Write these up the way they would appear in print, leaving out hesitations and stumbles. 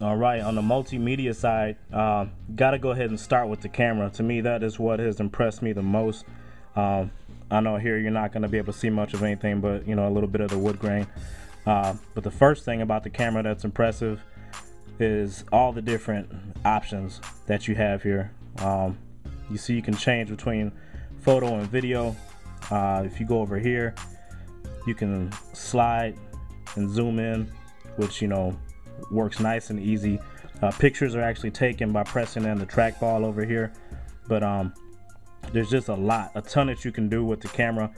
All right, on the multimedia side, gotta go ahead and start with the camera. To me, that is what has impressed me the most. I know here you're not gonna be able to see much of anything, but you know, a little bit of the wood grain. But the first thing about the camera that's impressive is all the different options that you have here. You see you can change between photo and video. If you go over here, you can slide and zoom in, which, you know, works nice and easy. Pictures are actually taken by pressing in the trackball over here, but there's just a ton that you can do with the camera.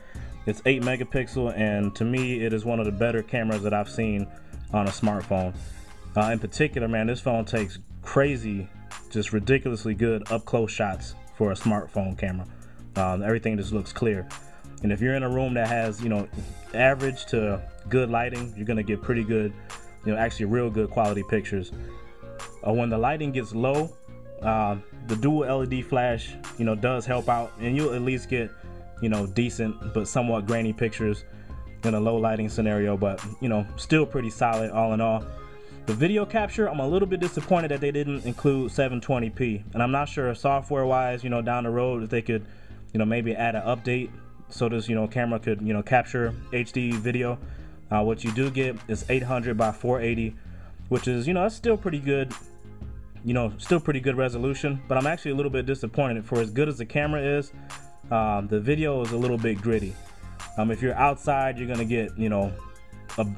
It's 8 megapixel, and to me it is one of the better cameras that I've seen on a smartphone. In particular, man, this phone takes crazy, just ridiculously good up close shots for a smartphone camera. Everything just looks clear, and if you're in a room that has, you know, average to good lighting, you're gonna get pretty good, you know, actually real good quality pictures. When the lighting gets low, the dual LED flash, you know, does help out, and you'll at least get, you know, decent but somewhat grainy pictures in a low lighting scenario, but you know, still pretty solid all in all. The video capture, I'm a little bit disappointed that they didn't include 720p, and I'm not sure software wise, you know, down the road if they could, you know, maybe add an update so this, you know, camera could, you know, capture HD video. What you do get is 800 by 480, which is, you know, that's still pretty good, you know, still pretty good resolution, but I'm actually a little bit disappointed. For as good as the camera is, the video is a little bit gritty. If you're outside, you're gonna get, you know,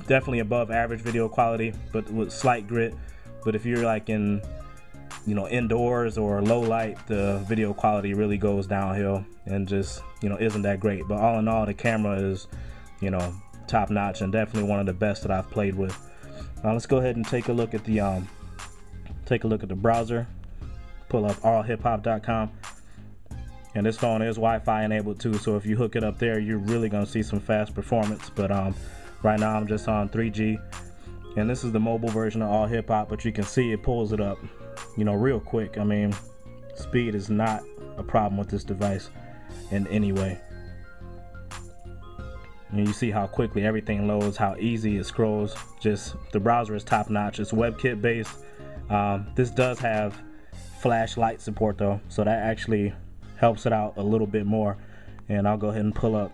definitely above average video quality, but with slight grit. But if you're like in, you know, indoors or low light, the video quality really goes downhill and just, you know, isn't that great. But all in all, the camera is, you know, top notch and definitely one of the best that I've played with. Let's go ahead and take a look at the browser. Pull up allhiphop.com, and this phone is Wi-Fi enabled too, so if you hook it up there, you're really gonna see some fast performance. But right now I'm just on 3G, and this is the mobile version of All Hip Hop, but you can see it pulls it up, you know, real quick. I mean, speed is not a problem with this device in any way. And you see how quickly everything loads, how easy it scrolls. Just the browser is top notch. It's WebKit based. This does have flashlight support though, so that actually helps it out a little bit more. And I'll go ahead and pull up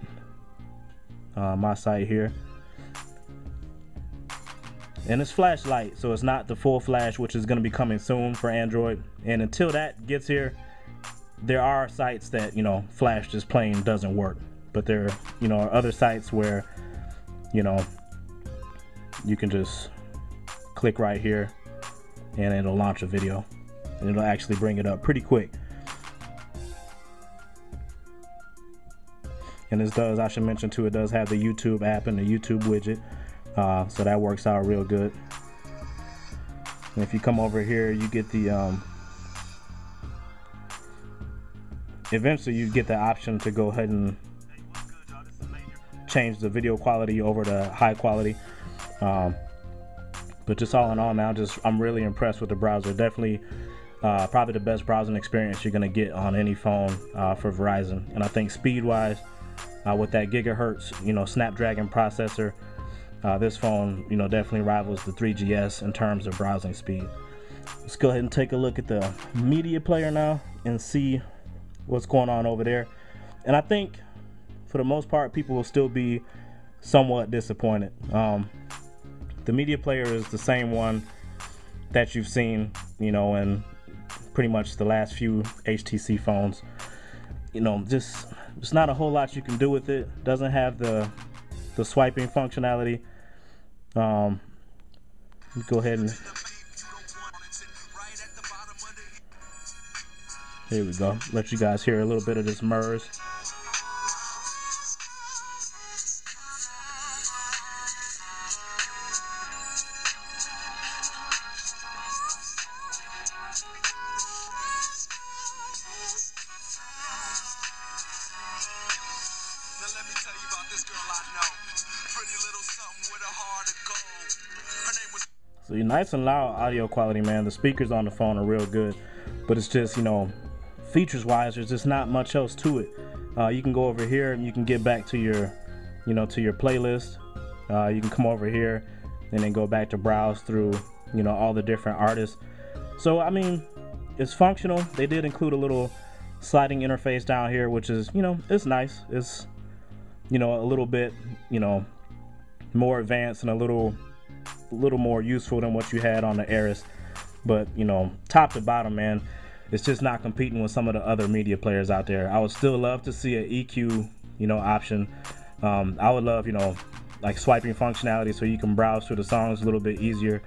my site here, and it's flashlight, so it's not the full flash, which is going to be coming soon for Android. And until that gets here, there are sites that, you know, flash just plain doesn't work. But there, you know, are other sites where, you know, you can just click right here and it'll launch a video, and it'll actually bring it up pretty quick. And this does, I should mention too, it does have the YouTube app and the YouTube widget, so that works out real good. And if you come over here, you get the eventually you get the option to go ahead and change the video quality over to high quality. But just all in all, man, I'm really impressed with the browser. Definitely probably the best browsing experience you're gonna get on any phone for Verizon. And I think speed wise, with that gigahertz, you know, Snapdragon processor, this phone, you know, definitely rivals the 3GS in terms of browsing speed. Let's go ahead and take a look at the media player now and see what's going on over there. And I think for the most part, people will still be somewhat disappointed. The media player is the same one that you've seen, you know, in pretty much the last few HTC phones. You know, just not a whole lot you can do with it. Doesn't have the swiping functionality. Go ahead and here we go. Let you guys hear a little bit of this MERS. So you're nice and loud audio quality, man. The speakers on the phone are real good, but it's just, you know, features wise, there's just not much else to it. You can go over here and you can get back to your, you know, to your playlist. You can come over here and then go back to browse through, you know, all the different artists. So I mean, it's functional. They did include a little sliding interface down here, which is, you know, it's nice. It's, you know, a little bit, you know, more advanced and a little more useful than what you had on the Aris. But, you know, top to bottom, man, it's just not competing with some of the other media players out there. I would still love to see an EQ, you know, option. I would love, you know, like swiping functionality so you can browse through the songs a little bit easier,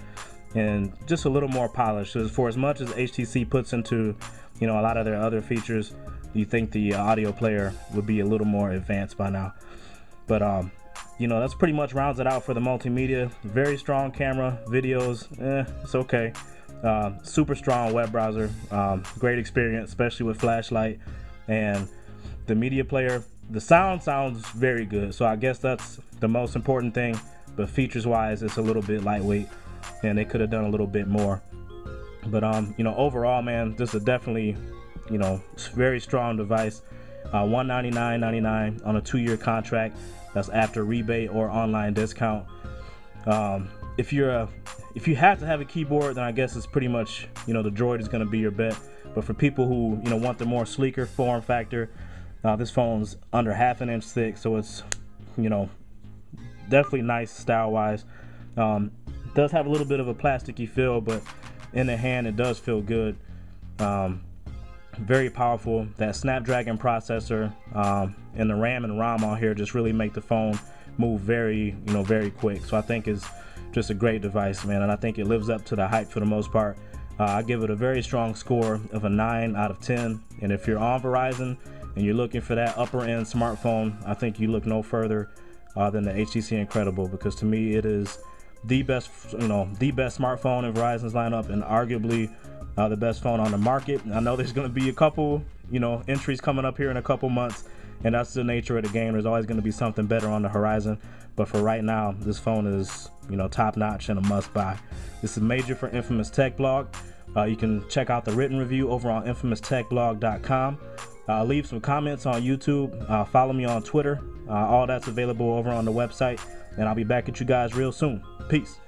and just a little more polish. So for as much as HTC puts into, you know, a lot of their other features, you think the audio player would be a little more advanced by now. But you know, that's pretty much rounds it out for the multimedia. Very strong camera, videos, it's okay. Super strong web browser, great experience, especially with flashlight. And the media player, the sound sounds very good, so I guess that's the most important thing. But features wise, it's a little bit lightweight, and they could have done a little bit more. But you know, overall, man, this is definitely, you know, very strong device. $199.99 on a 2-year contract. That's after rebate or online discount. If you have to have a keyboard, then I guess it's pretty much, you know, the Droid is going to be your bet. But for people who, you know, want the more sleeker form factor, this phone's under 1/2 inch thick, so it's, you know, definitely nice style wise. Does have a little bit of a plasticky feel, but in the hand it does feel good. Very powerful. That Snapdragon processor and the RAM and ROM on here just really make the phone move very, you know, very quick. So I think it's just a great device, man, and I think it lives up to the hype for the most part. I give it a very strong score of a 9 out of 10. And if you're on Verizon and you're looking for that upper end smartphone, I think you look no further than the HTC Incredible, because to me it is the best, you know, the best smartphone in Verizon's lineup, and arguably the best phone on the market. I know there's going to be a couple, you know, entries coming up here in a couple months, and that's the nature of the game. There's always going to be something better on the horizon, but for right now, this phone is, you know, top notch and a must buy. This is Major for Infamous Tech Blog. You can check out the written review over on infamoustechblog.com. Leave some comments on YouTube. Follow me on Twitter. All that's available over on the website, and I'll be back at you guys real soon. Peace.